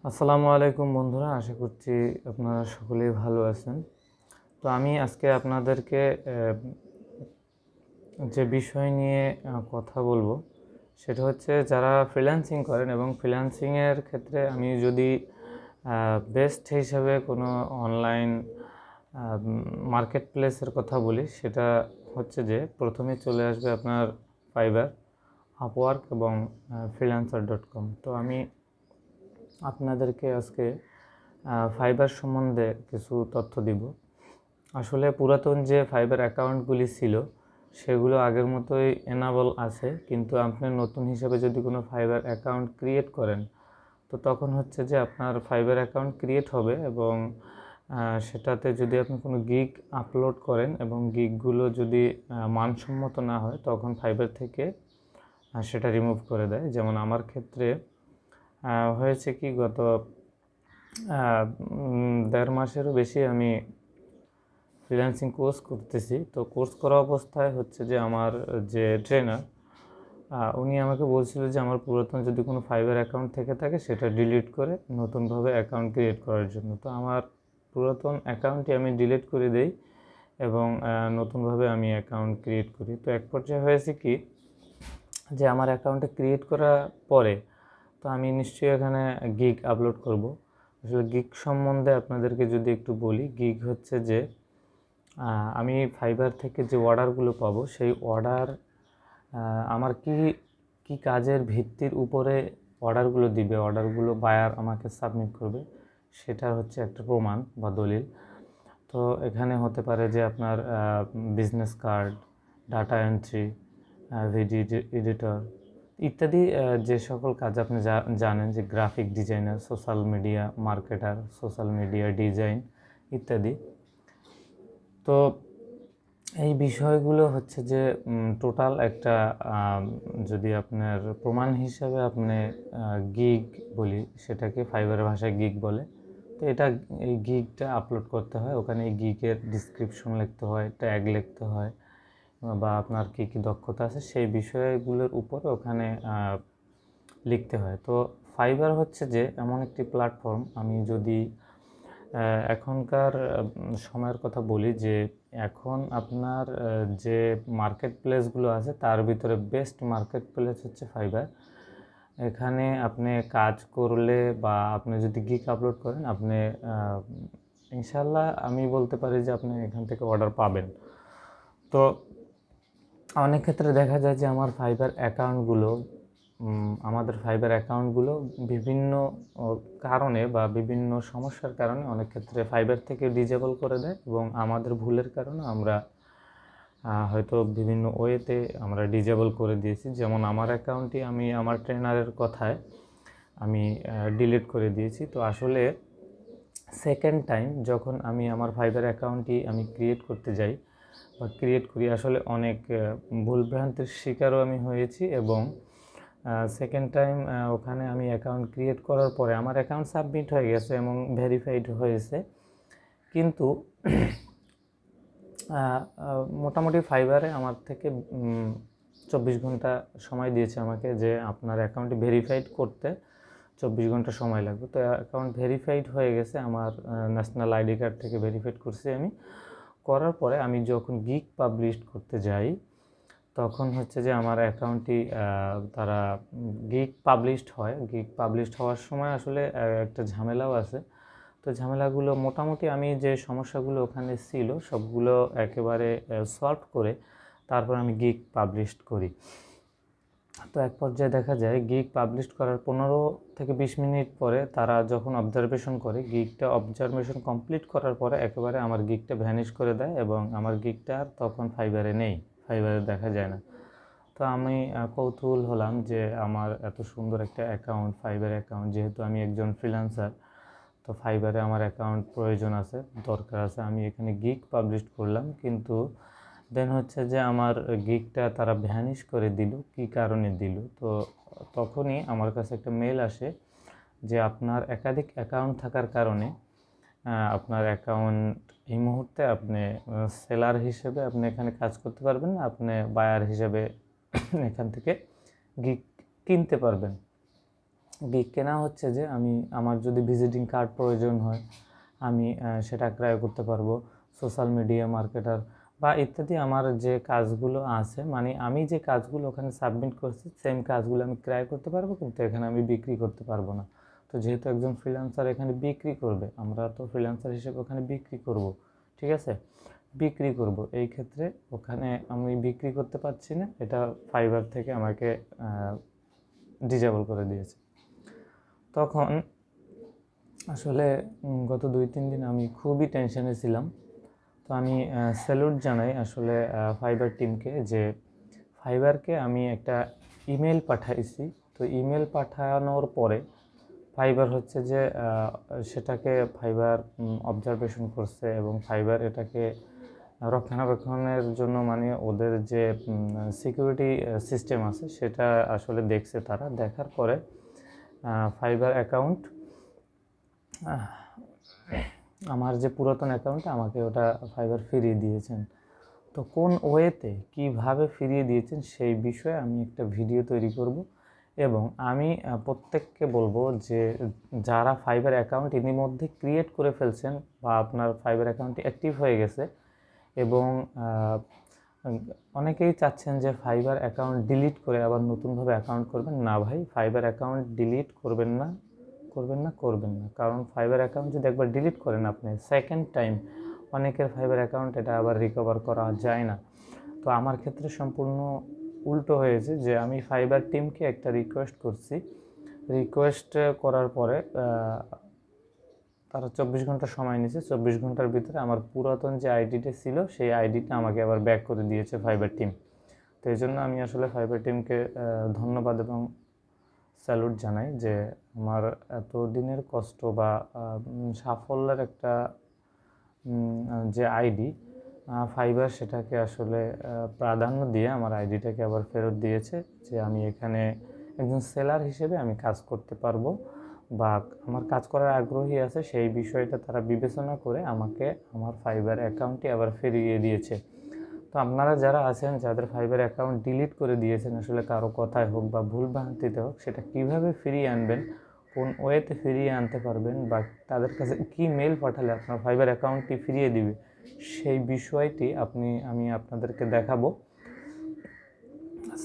আসসালামু আলাইকুম বন্ধুরা, আশা করছি আপনারা সকলেই ভালো আছেন। তো আমি আজকে আপনাদেরকে যে বিষয় নিয়ে কথা বলবো সেটা হচ্ছে যারা ফ্রিল্যান্সিং করেন এবং ফ্রিল্যান্সিংয়ের ক্ষেত্রে আমি যদি বেস্ট হিসাবে কোনো অনলাইন মার্কেট প্লেসের কথা বলি, সেটা হচ্ছে যে প্রথমে চলে আসবে আপনার ফাইবার, আপওয়ার্ক এবং freelancer.com। তো আমি আপনাদেরকে আজকে ফাইবার সম্বন্ধে কিছু তথ্য দিব। আসলে পুরাতন যে ফাইবার অ্যাকাউন্টগুলি ছিল সেগুলো আগের মতোই এনাবল আছে, কিন্তু আপনি নতুন হিসাবে যদি কোনো ফাইবার অ্যাকাউন্ট ক্রিয়েট করেন তো তখন হচ্ছে যে আপনার ফাইবার অ্যাকাউন্ট ক্রিয়েট হবে এবং সেটাতে যদি আপনি কোনো গিগ আপলোড করেন এবং গিগগুলো যদি মানসম্মত না হয় তখন ফাইবার থেকে সেটা রিমুভ করে দেয়। যেমন আমার ক্ষেত্রে হয়েছে কি, গত 1.5 মাসেরও বেশি আমি ফ্রিল্যান্সিং কোর্স করতেছি। তো কোর্স করা অবস্থায় হচ্ছে যে আমার যে ট্রেনার উনি আমাকে বলছিল যে আমার পুরাতন যদি কোনো ফাইবার অ্যাকাউন্ট থেকে থাকে সেটা ডিলিট করে নতুনভাবে অ্যাকাউন্ট ক্রিয়েট করার জন্য। তো আমার পুরাতন অ্যাকাউন্টটি আমি ডিলিট করে দেই এবং নতুনভাবে আমি অ্যাকাউন্ট ক্রিয়েট করি। তো এক পর্যায়ে হয়েছে কি, যে আমার অ্যাকাউন্টে ক্রিয়েট করার পরে তো আমি নিশ্চয়ই এখানে গিগ আপলোড করব। আসলে গিগ সম্বন্ধে আপনাদেরকে যদি একটু বলি, গিগ হচ্ছে যে আমি ফাইবার থেকে যে অর্ডারগুলো পাবো সেই অর্ডার আমার কি কাজের ভিত্তির উপরে অর্ডারগুলো দিবে, অর্ডারগুলো বায়ার আমাকে সাবমিট করবে, সেটা হচ্ছে একটা প্রমাণ বা দলিল। তো এখানে হতে পারে যে আপনার business card, data entry, video editor ইত্যাদি যে সকল কাজ আপনি জানেন, যে graphic designer, social media marketer, social media design ইত্যাদি। তো এই বিষয়গুলো হচ্ছে যে টোটাল একটা যদি আপনার প্রমাণ হিসাবে আপনি গিগ বলি, সেটাকে ফাইবারের ভাষায় গিগ বলে। তো এই গিগটা আপলোড করতে হয়, ওখানে এই গিগের ডিসক্রিপশন লিখতে হয়, ট্যাগ লিখতে হয়, বা আপনার কী কী দক্ষতা আছে সেই বিষয়গুলোর উপরে ওখানে লিখতে হয়। তো ফাইবার হচ্ছে যে এমন একটি প্ল্যাটফর্ম, আমি যদি এখনকার সময়ের কথা বলি, যে এখন আপনার যে মার্কেট প্লেসগুলো আছে তার ভিতরে বেস্ট মার্কেট প্লেস হচ্ছে ফাইবার। এখানে আপনি কাজ করলে বা আপনি যদি গিগ আপলোড করেন, আপনি ইনশাল্লাহ আমি বলতে পারি যে আপনি এখান থেকে অর্ডার পাবেন। তো অনেক ক্ষেত্রে দেখা যায় যে আমাদের ফাইবার অ্যাকাউন্টগুলো বিভিন্ন কারণে বা বিভিন্ন সমস্যার কারণে অনেক ক্ষেত্রে ফাইবার থেকে ডিজেবল করে দেয়, এবং আমাদের ভুলের কারণে আমরা হয়তো বিভিন্ন ওয়েতে আমরা ডিজেবল করে দিয়েছি। যেমন আমার অ্যাকাউন্টটি আমি আমার ট্রেনারের কথায় আমি ডিলিট করে দিয়েছি। তো আসলে সেকেন্ড টাইম যখন আমি আমার ফাইবার অ্যাকাউন্টটি আমি ক্রিয়েট করতে যাই বা ক্রিয়েট করি, আসলে অনেক ভুলভ্রান্তির শিকারও আমি হয়েছি। এবং সেকেন্ড টাইম ওখানে আমি অ্যাকাউন্ট ক্রিয়েট করার পরে আমার অ্যাকাউন্ট সাবমিট হয়ে গেছে এবং ভেরিফাইড হয়েছে, কিন্তু মোটামুটি ফাইবারে আমার থেকে 24 ঘন্টা সময় দিয়েছে আমাকে, যে আপনার অ্যাকাউন্টটি ভেরিফাইড করতে 24 ঘন্টা সময় লাগবে। তো অ্যাকাউন্ট ভেরিফাইড হয়ে গেছে, আমার ন্যাশনাল আইডি কার্ড থেকে ভেরিফাইড করছি আমি। করার পরে আমি যখন গিগ পাবলিশ করতে যাই তখন হচ্ছে যে আমার অ্যাকাউন্টটি তারা গিগ পাবলিশড হওয়ার সময় আসলে একটা ঝামেলাও আছে। তো ঝামেলাগুলো মোটামুটি আমি যে সমস্যাগুলো ওখানে ছিল সবগুলো একেবারে সলভ করে তারপর আমি গিগ পাবলিশড করি। তো এক পর্যায়ে দেখা যায় গিগ পাবলিশ করার 15 থেকে 20 মিনিট পরে তারা যখন অবজারভেশন করে, গিগটা অবজারভেশন কমপ্লিট করার পরে একেবারে আমার গিগটা ভ্যানিশ করে দেয় এবং আমার গিগটা আর তখন ফাইবারে নেই, ফাইবারে দেখা যায় না। তো আমি কৌতূহল হলাম যে আমার এত সুন্দর একটা অ্যাকাউন্ট, ফাইবার অ্যাকাউন্ট, যেহেতু আমি একজন ফ্রিল্যান্সার, তো ফাইবারে আমার অ্যাকাউন্ট প্রয়োজন আছে, দরকার আছে। আমি এখানে গিগ পাবলিশ করলাম, কিন্তু দেন হচ্ছে যে আমার গিগটা তারা ভ্যানিশ করে দিল। কী কারণে দিল? তো তখনই আমার কাছে একটা মেল আসে যে আপনার একাধিক অ্যাকাউন্ট থাকার কারণে আপনার অ্যাকাউন্ট এই মুহূর্তে আপনি সেলার হিসেবে আপনি এখানে কাজ করতে পারবেন না, আপনি বায়ার হিসেবে এখান থেকে গিগ কিনতে পারবেন। গিগ কেনা হচ্ছে যে আমার যদি ভিজিটিং কার্ড প্রয়োজন হয় আমি সেটা ক্রয় করতে পারবো। সোশ্যাল মিডিয়া মার্কেটার বা ইত্যাদি আমার যে কাজগুলো আছে, মানে আমি যে কাজগুলো ওখানে সাবমিট করছি সেম কাজগুলো আমি ক্রয় করতে পারবো, কিন্তু এখানে আমি বিক্রি করতে পারবো না। তো যেহেতু একজন ফ্রিল্যান্সার এখানে বিক্রি করবে, আমরা তো ফ্রিল্যান্সার হিসেবে ওখানে বিক্রি করব, ঠিক আছে, বিক্রি করব, এই ক্ষেত্রে ওখানে আমি বিক্রি করতে পারছি না, এটা ফাইবার থেকে আমাকে ডিজেবল করে দিয়েছে। তখন আসলে গত 2-3 দিন আমি খুবই টেনশনে ছিলাম। তো আমি স্যালুট জানাই আসলে ফাইবার টিমকে, যে ফাইবারকে আমি একটা ইমেল পাঠাইছি। তো ইমেল পাঠানোর পরে ফাইবার হচ্ছে যে সেটাকে ফাইবার অবজারভেশন করছে, এবং ফাইবার এটাকে রক্ষণাবেক্ষণের জন্য, মানে ওদের যে সিকিউরিটি সিস্টেম আছে সেটা আসলে দেখছে। তারা দেখার পরে ফাইবার অ্যাকাউন্ট, আমার যে পুরাতন অ্যাকাউন্টে আমাকে ওটা ফাইবার ফিরিয়ে দিয়েছেন। তো কোন ওয়েতে কীভাবে ফিরিয়ে দিয়েছেন সেই বিষয়ে আমি একটা ভিডিও তৈরি করব, এবং আমি প্রত্যেককে বলবো যে যারা ফাইবার অ্যাকাউন্ট ইতিমধ্যে ক্রিয়েট করে ফেলছেন বা আপনার ফাইবার অ্যাকাউন্টটি অ্যাক্টিভ হয়ে গেছে, এবং অনেকেই চাচ্ছেন যে ফাইবার অ্যাকাউন্ট ডিলিট করে আবার নতুনভাবে অ্যাকাউন্ট করবেন। না ভাই, ফাইবার অ্যাকাউন্ট ডিলিট করবেন না, করবেন না। কারণ ফাইবার অ্যাকাউন্ট যদি একবার ডিলিট করেন আপনি, সেকেন্ড টাইম অনেকের ফাইবার অ্যাকাউন্ট এটা আবার রিকভার করা যায় না। তো আমার ক্ষেত্রে সম্পূর্ণ উল্টো হয়েছে, যে আমি ফাইবার টিমকে একটা রিকোয়েস্ট করছি। রিকোয়েস্ট করার পরে তারা 24 ঘন্টা সময় নিয়েছে। 24 ঘন্টার ভিতরে আমার পুরাতন যে আইডিটা ছিল সেই আইডিটা আমাকে আবার ব্যাক করে দিয়েছে ফাইবার টিম। তো এই জন্য আমি আসলে ফাইবার টিমকে ধন্যবাদ এবং স্যালুট জানাই, যে আমার এত দিনের কষ্ট বা সাফল্যের একটা যে আইডি ফাইবার, সেটাকে আসলে প্রাধান্য দিয়ে আমার আইডিটাকে আবার ফেরত দিয়েছে, যে আমি এখানে একজন সেলার হিসেবে আমি কাজ করতে পারবো বা আমার কাজ করার আগ্রহী আছে, সেই বিষয়টা তারা বিবেচনা করে আমাকে আমার ফাইবার অ্যাকাউন্টটি আবার ফিরিয়ে দিয়েছে। তো আপনারা যারা আছেন, যাদের ফাইবার অ্যাকাউন্ট ডিলিট করে দিয়েছেন, আসলে কারো কথায় হোক বা ভুল ভ্রান্তিতে হোক, সেটা কিভাবে ফিরিয়ে আনবেন, কোন ওয়েতে ফিরিয়ে আনতে পারবেন, বা তাদের কাছে কী মেল পাঠালে আপনার ফাইবার অ্যাকাউন্টটি ফিরিয়ে দিবে, সেই বিষয়টি আমি আপনাদেরকে দেখাবো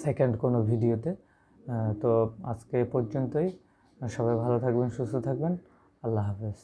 সেকেন্ড কোনো ভিডিওতে। তো আজকে এ পর্যন্তই। সবাই ভালো থাকবেন, সুস্থ থাকবেন। আল্লাহ হাফেজ।